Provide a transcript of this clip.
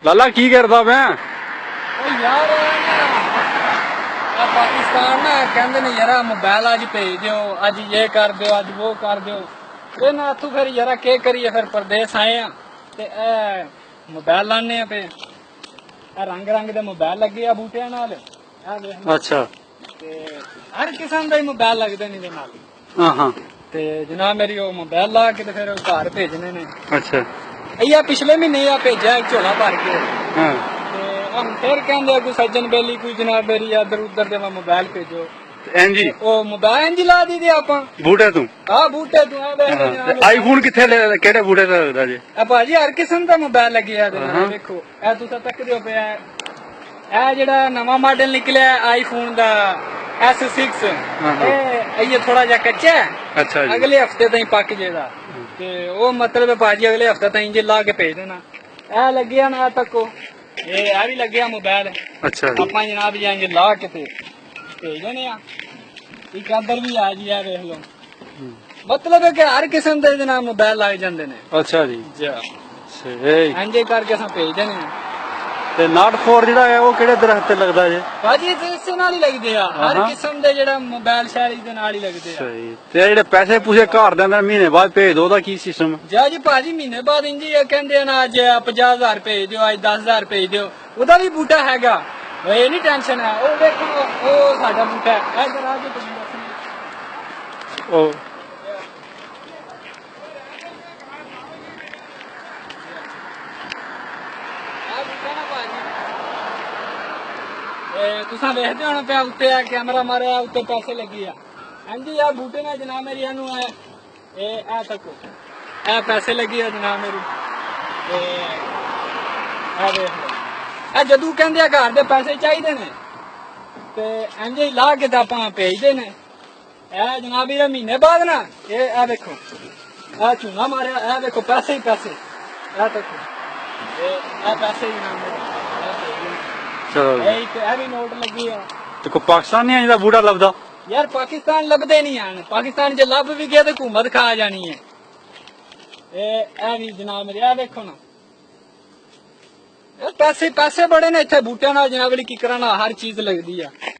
ਲਾਲਾ ਕੀ ਕਰਦਾ ਮੈਂ ਯਾਰ पाकिस्तान ना कहते ने यार मोबाइल अज भेज दियो, अज ये कर दियो, अज वो कर दियो। ये ना तू फिर यार के करिए, फिर परदेस आए हैं ते मोबाइल लाने पे रंग रंग दे मोबाइल लगे आ बूटियां नाल। अच्छा ते हर किस्म दा मोबाइल लगदे ने दे नाल। हाँ हाँ ते जनाब मेरी वो मोबाइल ला के ते फिर घर भेजने ने। अच्छा इया पिछले महीने आ भेजा एक झोला भर के। हाँ हम फिर कहते कोई सज्जन बेली कोई जनाब मेरी इधर उधर दे मोबाइल भेजो एंजी ओ मोबाइल इंज ला दी आपा बूटे तू हां बूटे तू आईफोन किथे केड़े बूटे दा लगदा जी भाजी हर किस्म दा मोबाइल लगे आ देखो ए तुसा तकदे हो पे ए जेड़ा नवा मॉडल निकलिया आईफोन दा S6 ये थोड़ा जा कच्चा है। अच्छा जी अगले हफ्ते ताईं पक जेदा ते ओ मतलब भाजी अगले हफ्ते ताईं जे ला के भेज देना। ए लगे ना तको ये आ भी लगे मोबाइल। अच्छा जी ਆਪਾਂ जनाब जाएंगे ला के ते भेज देने आ एक अंदर भी आ जी देख लो। मतलब है कि हर किस्म दे जनाब मोबाइल लग जांदे ने। अच्छा जी सही इंजे करके असां भेज देने आ। ते नाट 4 जेड़ा है वो केड़े दरख्त ते लगदा जी भाजी ते इससे नाल ही लगदे आ हर किस्म दे जेड़ा मोबाइल शैली दे नाल ही लगदे आ। सही ते जेड़े पैसे पूसे घर दे अंदर महीने बाद भेज दो दा की सिस्टम जा जी भाजी महीने बाद इंजी कहंदे ना अज 50,000 भेज दियो अज 10,000 भेज दियो ओदा भी बूटा हैगा ये नहीं टेंशन है। ओ देखो ओ साडा बूटा है इधर आ के ओ तुसा देखते होना पे उत्ते कैमरा मारे उत्ते पैसे लगी आ हांजी यार बूटे ने जनाब मेरी एनू है ए तको ए पैसे लगी आ जनाब मेरी ते आ देख लो ए जदू कहंदे घर दे पैसे चाहिए ने ते इंजे ही ला के ते आपां भेजदे ने। ए जनाब मेरे महीने बाद ना ए देखो ए चूना मारिया ए देखो पैसे ही पैसे ए तको ए पैसे ही जनाब मेरे चलो भी नोट लगी है तो को पाकिस्तान नहीं आंदा बूटा लभदा यार पाकिस्तान लभदे नहीं आन पाकिस्तान जे लभ भी गया तो हुकूमत खा जानी है। ए भी जनाब मेरे आ देखो ना पैसे पैसे बड़े ने इत्थे बूटियां नाल जनाब की कराना हर चीज लगदी है।